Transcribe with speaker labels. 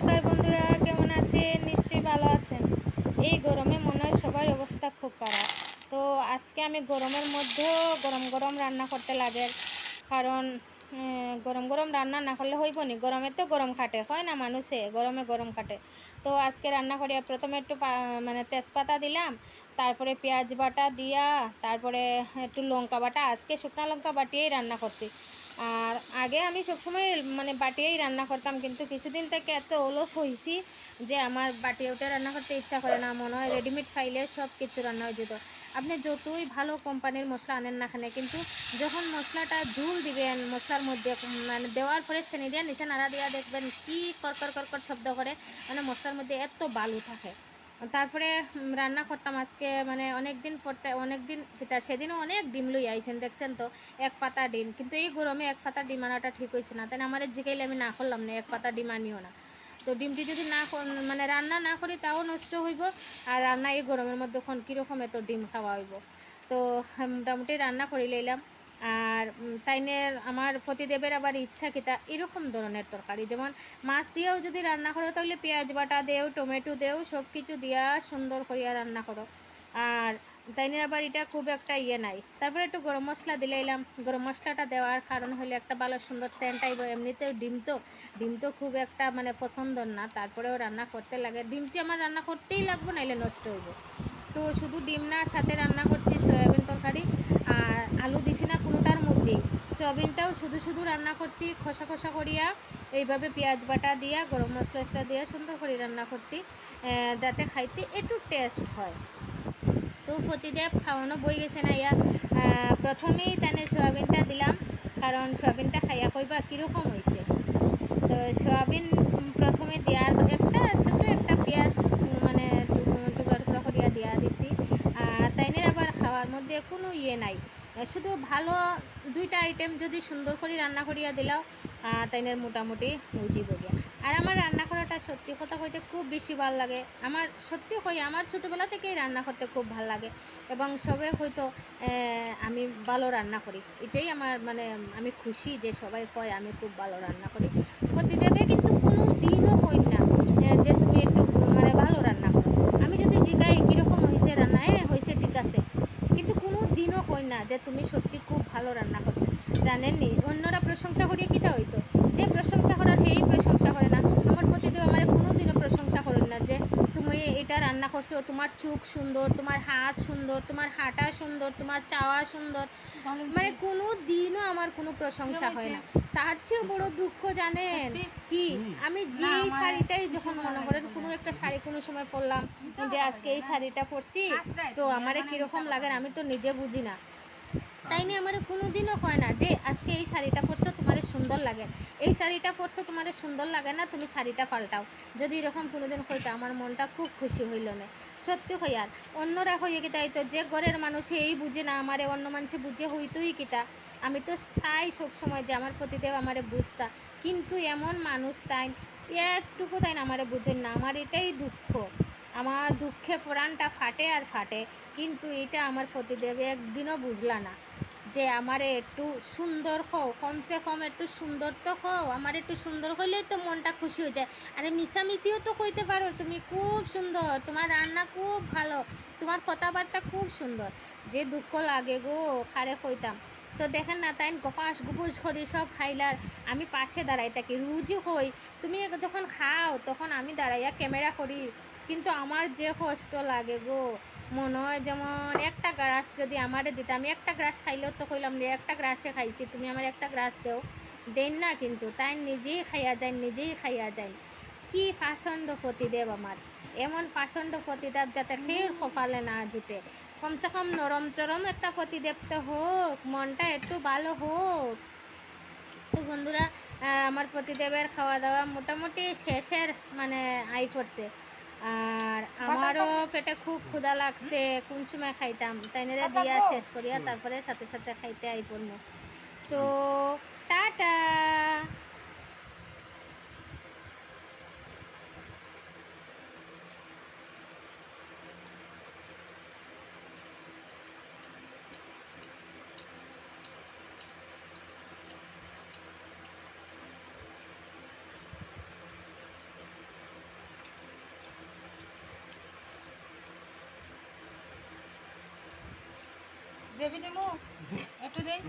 Speaker 1: নমস্কার বন্ধুরা, কেমন আছেন? নিশ্চয়ই ভালো আছেন। এই গরমে মনে হয় সবার অবস্থা খুব খারাপ। তো আজকে আমি গরমের মধ্যেও গরম গরম রান্না করতে লাগে, কারণ গরম গরম রান্না না করলে হইব নি? গরমে তো গরম খাটে, হয় না? মানুষে গরমে গরম খাটে। তো আজকে রান্না করি, প্রথমে একটু মানে তেজপাতা দিলাম, তারপরে পেঁয়াজ বাটা দিয়া, তারপরে একটু লঙ্কা বাটা। আজকে শুকনো লঙ্কা বাটিয়েই রান্না করছি। আর আগে আমি সবসময় মানে বাটিয়েই রান্না করতাম, কিন্তু কিছুদিন থেকে এত অলস হয়েছি যে আমার বাটিয়ে ওটা রান্না করতে ইচ্ছা করে না। মনে হয় রেডিমেড খাইলে সব কিছু রান্না হয়ে যেত। আপনি যতই ভালো কোম্পানির মশলা আনেন না কেন, কিন্তু যখন মশলাটা ঝুল দিবেন মশলার মধ্যে, মানে দেওয়ার পরে চেনি দিয়ে নিচে নাড়া দিয়া দেখবেন কি করকর করকর শব্দ করে, মানে মশলার মধ্যে এত বালু থাকে। তারপরে রান্না করতাম আজকে, মানে অনেক দিন পরতে অনেক দিন সেদিনও অনেক ডিম লই আইছেন, দেখছেন তো, এক পাতা ডিম। কিন্তু এই গরমে এক পাতা ডিম আনাটা ঠিক হয়েছে না, তাই আমার জিগাইলে আমি না করলাম না, এক পাতা ডিম আনিও না। তো ডিমটি যদি না মানে রান্না না করি তাও নষ্ট হইব, আর রান্না এই গরমের মধ্যে কীরকম এত ডিম খাওয়া হইব। তো মোটামুটি রান্না করে লইলাম। আর তাইনের আমার পতিদেবের আবার ইচ্ছা কিতা এরকম ধরনের তরকারি, যেমন মাছ দিয়েও যদি রান্না করো তাহলে পেঁয়াজ বাটা দেও, টমেটো দেও, সব কিছু দিয়া সুন্দর করিয়া রান্না করো। আর তাইনের আবার এটা খুব একটা ইয়ে নাই। তারপরে একটু গরম মশলা দিলাইলাম। গরম মশলাটা দেওয়ার কারণ হলে একটা ভালো সুন্দর সেন্ট আইব। এমনিতেও ডিম তো খুব একটা মানে পছন্দর না, তারপরেও রান্না করতে লাগে। ডিমটি আমার রান্না করতেই লাগবে, নাইলে নষ্ট হইব। তো শুধু ডিম না, সাথে রান্না করছি সয়াবিন তরকারি, আর আলু দিছি না কোনোটার মধ্যেই। সয়াবিনটাও শুধু শুধু রান্না করছি খসা খসা করিয়া, এইভাবে পেঁয়াজ বাটা দিয়া গরম মশলা দিয়া সুন্দর করে রান্না করছি, যাতে খাইতে একটু টেস্ট হয়। তো ফতিদেব খাওয়ানো বই গেছে না ইয়া, প্রথমেই তানে সয়াবিনটা দিলাম, কারণ সয়াবিনটা খাইয়া কইবা কীরকম হয়েছে। তো সয়াবিন প্রথমে দেওয়ার একটা ছোটো একটা পেঁয়াজ মানে টুকরা টুকরা করিয়া দিয়া দিছি। তাইনের আবার খাওয়ার মধ্যে কোনো ইয়ে নাই, শুধু ভালো দুইটা আইটেম যদি সুন্দর করে রান্না করিয়া দিলাও, তাইনের মোটামুটি বুঝিব গিয়া। আর আমার রান্না করাটা সত্যি কথা কইতে খুব বেশি ভালো লাগে। আমার সত্যি কই, আমার ছোটোবেলা থেকেই রান্না করতে খুব ভালো লাগে, এবং সবে হয়তো আমি ভালো রান্না করি, এটাই আমার মানে আমি খুশি যে সবাই কয় আমি খুব ভালো রান্না করি। প্রতিদেবে কিন্তু কোনো দিনও কই না যে তুমি একটু মানে ভালো রান্না করো। আমি যদি জিগাই কীরকম হয়েছে রান্না, হয়েছে ঠিক আছে, কিন্তু কোনো দিনও কই না যে তুমি সত্যি খুব ভালো রান্না করছো। জানেননি, অন্যরা প্রশংসা করিয়া কীটা হইতো, যে প্রশংসা করার সেই প্রশংসা করে না। আমার প্রতিদেব আমার কোনো দিনও প্রশংসা করেন না যে তুমি এটা রান্না করছো, তোমার চোখ সুন্দর, তোমার হাত সুন্দর, তোমার হাঁটা সুন্দর, তোমার চাওয়া সুন্দর, মানে কোনো দিনও আমার কোনো প্রশংসা হয় না। তার চেয়েও বড় দুঃখ জানেন কি, আমি যে শাড়িটাই যখন মনে করেন কোনো একটা শাড়ি কোনো সময় পরলাম, যে আজকে এই শাড়িটা পরছি, তো আমারে কীরকম লাগে আমি তো নিজে বুঝি না। তাই নিয়ে আমার কোনো দিনও হয় না যে আজকে এই শাড়িটা পরছো তোমার সুন্দর লাগে, এই শাড়িটা পরছো তোমার সুন্দর লাগে না, তুমি শাড়িটা পাল্টাও। যদি এরকম কোনো দিন হইতো আমার মনটা খুব খুশি হইল না, সত্যি হই। আর অন্যরা হইয়ে কিতা হইতো, যে ঘরের মানুষ এই বুঝে না আমারে, অন্য মানুষে বুঝে হইতোই কিতা। আমি তো চাই সবসময় যে আমার প্রতিদেব আমারে বুঝতা, কিন্তু এমন মানুষ তাই একটুকু তাই না আমারে বুঝেন না। আমার এটাই দুঃখ, আমার দুঃখে প্রাণটা ফাটে আর ফাটে। কিন্তু এটা আমার প্রতিদেব একদিনও বুঝলা না যে আমারে একটু সুন্দর হও, কমসে কম একটু সুন্দর তো হও, আমার একটু সুন্দর হইলেই তো মনটা খুশি হয়ে যায়। আরে মিশামিশিও তো কইতে পারো তুমি খুব সুন্দর, তোমার রান্না খুব ভালো, তোমার কথাবার্তা খুব সুন্দর। যে দুঃখ লাগে গো, খারে কইতাম। তো দেখেন না, তাই গপাস গুপুস করি সব খাইলার, আমি পাশে দাঁড়াই থাকি, রুজি হই। তুমি যখন খাও তখন আমি দাঁড়াইয়া ক্যামেরা করি, কিন্তু আমার যে কষ্ট লাগে গো, মনে হয় যেমন একটা গ্রাস যদি আমারে দিতে, আমি একটা গ্রাস খাইলেও তো কইলাম রে একটা গ্রাসে খাইছি, তুমি আমার একটা গ্রাস দেও, দেন না। কিন্তু তাই নিজেই খাইয়া যায়, নিজেই খাইয়া যায়। কি পাষণ্ড প্রতিদেব আমার, এমন পাষণ্ড প্রতিদেব যাতে ফের কপালে না জুটে। কমসে কম নরম টরম একটা প্রতিদেব তো হোক, মনটা একটু ভালো হোক। তো বন্ধুরা, আমার প্রতিদেবের খাওয়া দাওয়া মোটামুটি শেষের মানে আই পড়ছে। আর আমারও পেটে খুব ক্ষুধা লাগছে, কোন সময় খাইতাম, তাইনেরা দিয়া শেষ করিয়া তারপরে সাথে সাথে খাইতে আই পড়বো। তো টাটা। গ্রেভি দিমু একটু দেই